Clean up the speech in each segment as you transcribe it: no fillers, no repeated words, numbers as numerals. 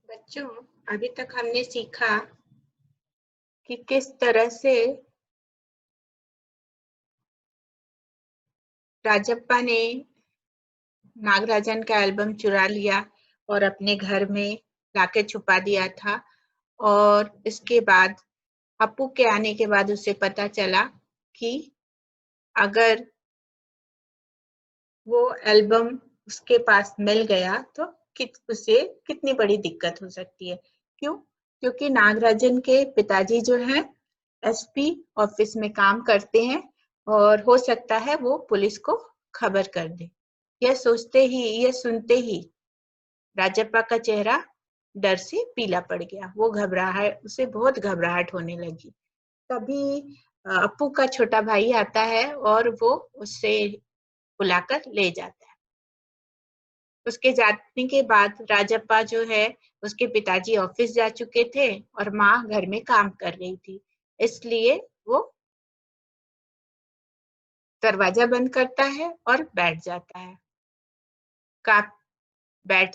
बच्चों, अभी तक हमने सीखा कि किस तरह से राजप्पा ने नागराजन का एल्बम चुरा लिया और अपने घर में लाके छुपा दिया था। और इसके बाद अप्पू के आने के बाद उसे पता चला कि अगर वो एल्बम उसके पास मिल गया तो उसे कितनी बड़ी दिक्कत हो सकती है। क्यों? क्योंकि नागराजन के पिताजी जो हैं एसपी ऑफिस में काम करते हैं और हो सकता है वो पुलिस को खबर कर दे। यह सुनते ही राजप्पा का चेहरा डर से पीला पड़ गया। उसे बहुत घबराहट होने लगी। तभी अप्पू का छोटा भाई आता है और वो उससे बुलाकर ले जाता है। उसके जाने के बाद राजप्पा जो है, उसके पिताजी ऑफिस जा चुके थे और माँ घर में काम कर रही थी, इसलिए वो दरवाजा बंद करता है और बैठ जाता है।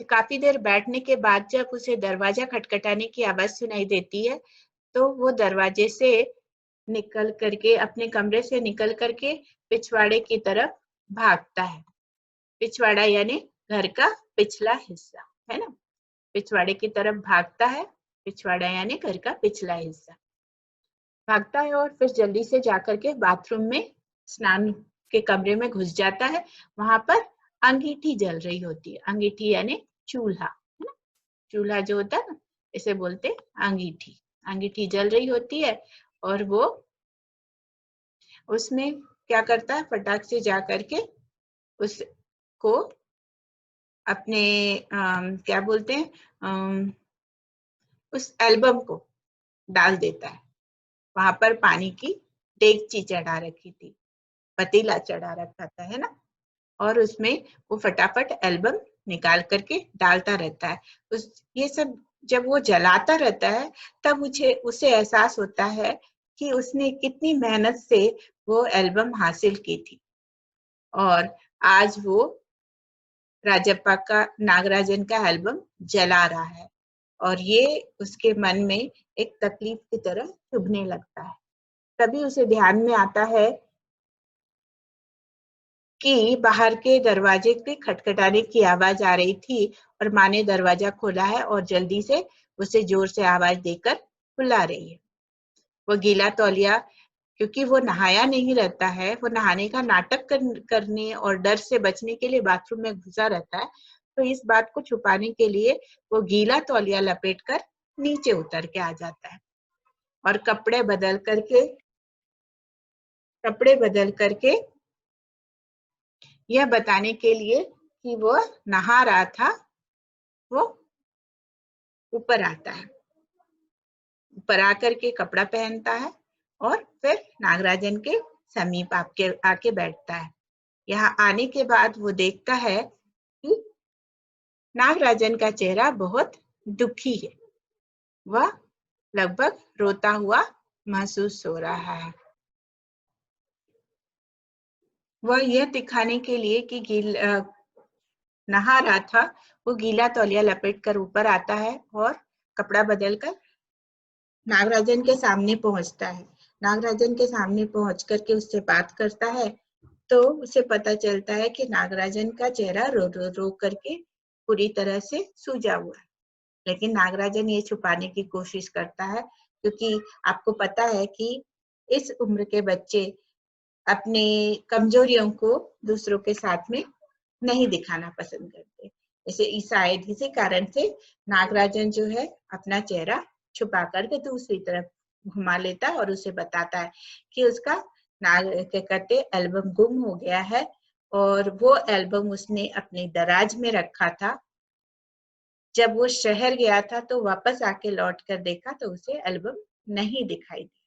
काफी देर बैठने के बाद जब उसे दरवाजा खटखटाने की आवाज सुनाई देती है, तो वो दरवाजे से निकल करके अपने कमरे से निकल करके पिछवाड़े की तरफ भागता है। पिछवाड़ा यानी घर का पिछला हिस्सा, है ना? पिछवाड़े की तरफ भागता है। पिछवाड़ा यानी घर का पिछला हिस्सा भागता है और फिर जल्दी से जाकर के बाथरूम में स्नान के कमरे में घुस जाता है। वहां पर अंगीठी जल रही होती है। अंगीठी यानी चूल्हा, है ना? चूल्हा जो होता है ना, इसे बोलते अंगीठी। अंगीठी जल रही होती है और वो उसमें क्या करता है, फटाक से जा करके उसको अपने क्या बोलते हैं, उस एल्बम को डाल देता है। वहां पर पानी की डेगची चढ़ा रखी थी, पतीला चढ़ा रखा था, है ना? और उसमें वो फटाफट एल्बम निकाल करके डालता रहता है। ये सब जब वो जलाता रहता है, तब उसे एहसास होता है कि उसने कितनी मेहनत से वो एल्बम हासिल की थी और आज वो राजप्पा का नागराजन का एल्बम जला रहा है और ये उसके मन में एक तकलीफ की तरह चुभने लगता है। तभी उसे ध्यान में आता है कि बाहर के दरवाजे के खटखटाने की आवाज आ रही थी और माँ ने दरवाजा खोला है और जल्दी से उसे जोर से आवाज देकर बुला रही है। वो गीला तौलिया, क्योंकि वो नहाया नहीं रहता है, वो नहाने का नाटक करने और डर से बचने के लिए बाथरूम में घुसा रहता है, तो इस बात को छुपाने के लिए वो गीला तौलिया लपेटकर नीचे उतर के आ जाता है और कपड़े बदल करके यह बताने के लिए कि वो नहा रहा था, वो ऊपर आता है। ऊपर आकर के कपड़ा पहनता है और फिर नागराजन के समीप आके बैठता है। यहाँ आने के बाद वो देखता है कि नागराजन का चेहरा बहुत दुखी है। वह लगभग रोता हुआ महसूस हो रहा है। वह यह दिखाने के लिए कि नहा रहा था, वो गीला तौलिया लपेट कर ऊपर आता है और कपड़ा बदलकर नागराजन के सामने पहुंचता है। नागराजन के सामने पहुंच करके उससे बात करता है, तो उसे पता चलता है कि नागराजन का चेहरा रो करके पूरी तरह से सूजा हुआ है। लेकिन नागराजन ये छुपाने की कोशिश करता है, क्योंकि आपको पता है कि इस उम्र के बच्चे अपनी कमजोरियों को दूसरों के साथ में नहीं दिखाना पसंद करते। शायद इसी कारण से नागराजन जो है अपना चेहरा छुपा करके दूसरी तरफ घुमा लेता है और उसे बताता है कि उसका क्या कहते एल्बम गुम हो गया है और वो एल्बम उसने अपने दराज में रखा था। जब वो शहर गया था तो वापस आके लौट कर देखा तो उसे एल्बम नहीं दिखाई दी।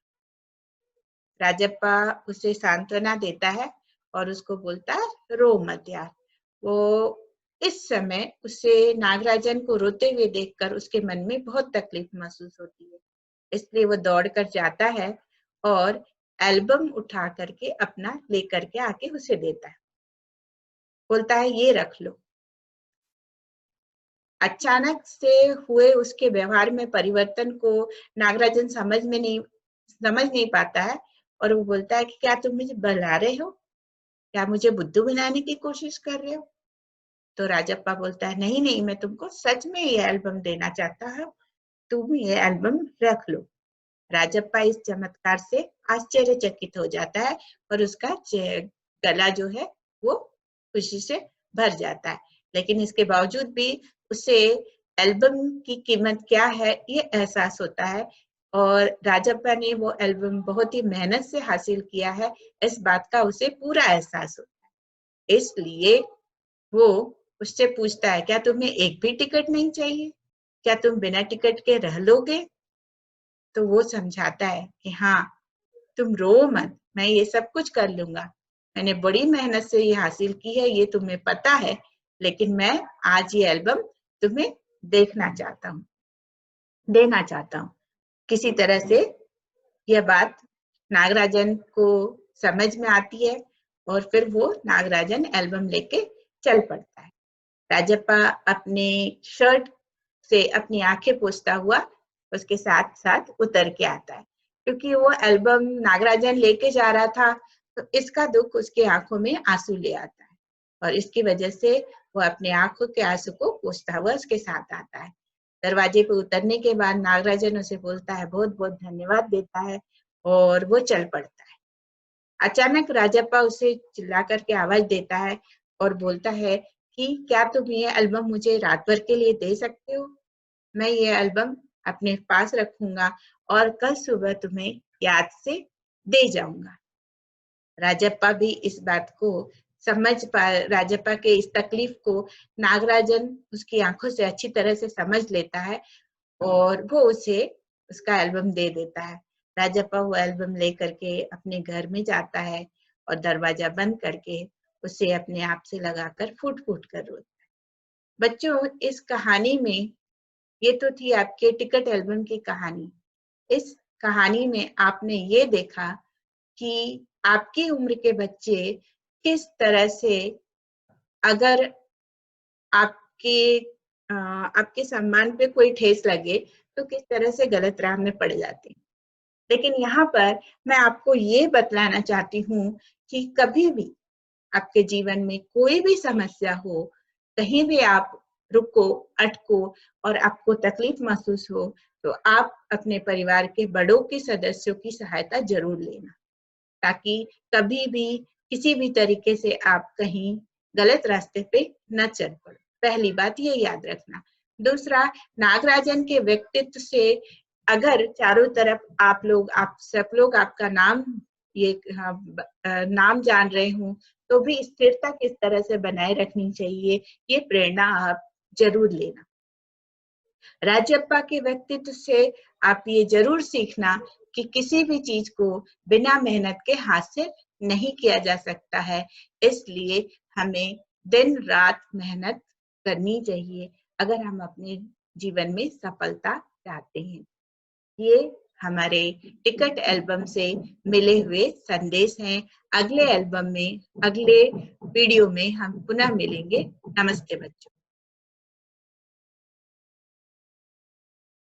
राजप्पा उसे सांत्वना देता है और उसको बोलता है, रो मत यार। वो इस समय उसे नागराजन को रोते हुए देखकर उसके मन में बहुत तकलीफ महसूस होती है, इसलिए वो दौड़ कर जाता है और एल्बम उठा करके अपना लेकर के आके उसे देता है। बोलता है, ये रख लो, अचानक से हुए उसके व्यवहार में परिवर्तन को नागराजन समझ नहीं पाता है और वो बोलता है कि क्या तुम मुझे बहला रहे हो, क्या मुझे बुद्धू बनाने की कोशिश कर रहे हो। तो राजप्पा बोलता है नहीं नहीं, मैं तुमको सच में ये एल्बम देना चाहता हूँ, तुम ये एल्बम रख लो। राजप्पा इस चमत्कार से आश्चर्यचकित हो जाता है और उसका गला जो है वो खुशी से भर जाता है। लेकिन इसके बावजूद भी उसे एल्बम की कीमत क्या है ये एहसास होता है और राजप्पा ने वो एल्बम बहुत ही मेहनत से हासिल किया है, इस बात का उसे पूरा एहसास होता है। इसलिए वो उससे पूछता है, क्या तुम्हें एक भी टिकट नहीं चाहिए, क्या तुम बिना टिकट के रह लोगे। तो वो समझाता है कि हाँ, तुम रो मत, मैं ये सब कुछ कर लूंगा, मैंने बड़ी मेहनत से ये हासिल की है, ये तुम्हें पता है, लेकिन मैं आज ये एल्बम तुम्हें देना चाहता हूँ। किसी तरह से यह बात नागराजन को समझ में आती है और फिर वो नागराजन एल्बम लेके चल पड़ता है। राजप्पा अपने शर्ट से अपनी आंखें पोंछता हुआ उसके साथ साथ उतर के आता है, क्योंकि वो एल्बम नागराजन लेके जा रहा था, तो इसका दुख उसके आंखों में आंसू ले आता है और इसकी वजह से वो अपने आंखों के आंसू को पोंछता हुआ उसके साथ आता है। दरवाजे पे उतरने के बाद नागराजन उसे बोलता है, बहुत बहुत धन्यवाद देता है और वो चल पड़ता है। अचानक राजप्पा उसे चिल्ला करके आवाज देता है और बोलता है कि क्या तुम ये एल्बम मुझे रात भर के लिए दे सकते हो, मैं ये एल्बम अपने पास रखूंगा और कल सुबह तुम्हें याद से दे जाऊंगा। राजप्पा भी इस बात को राजप्पा के इस तकलीफ को नागराजन उसकी आंखों से अच्छी तरह से समझ लेता है और वो उसे उसका एल्बम दे देता है। राजप्पा वो एल्बम लेकर के अपने घर में जाता है और दरवाजा बंद करके उसे अपने आप से लगाकर फूट फूट कर रोता है। बच्चों, इस कहानी में ये तो थी आपके टिकट एल्बम की कहानी। इस कहानी में आपने ये देखा कि आपकी उम्र के बच्चे किस तरह से, अगर आपके आपके सम्मान पे कोई ठेस लगे तो किस तरह से गलत राह में पड़ जाते हैं। लेकिन यहाँ पर मैं आपको ये बतलाना चाहती हूँ कि कभी भी आपके जीवन में कोई भी समस्या हो, कहीं भी आप रुको, अटको और आपको तकलीफ महसूस हो, तो आप अपने परिवार के बड़ों के सदस्यों की सहायता जरूर लेना, ताकि कभी भी किसी भी तरीके से आप कहीं गलत रास्ते पे न चल पड़ो। पहली बात ये याद रखना। दूसरा, नागराजन के व्यक्तित्व से अगर चारों तरफ आप सब लोग आपका नाम नाम जान रहे हों, तो भी स्थिरता किस तरह से बनाए रखनी चाहिए, ये प्रेरणा आप जरूर लेना। राजप्पा के व्यक्तित्व से आप ये जरूर सीखना कि किसी भी चीज को बिना मेहनत के हासिल नहीं किया जा सकता है, इसलिए हमें दिन रात मेहनत करनी चाहिए अगर हम अपने जीवन में सफलता चाहते हैं। ये हमारे टिकट एल्बम से मिले हुए संदेश हैं। अगले वीडियो में हम पुनः मिलेंगे। नमस्ते बच्चों।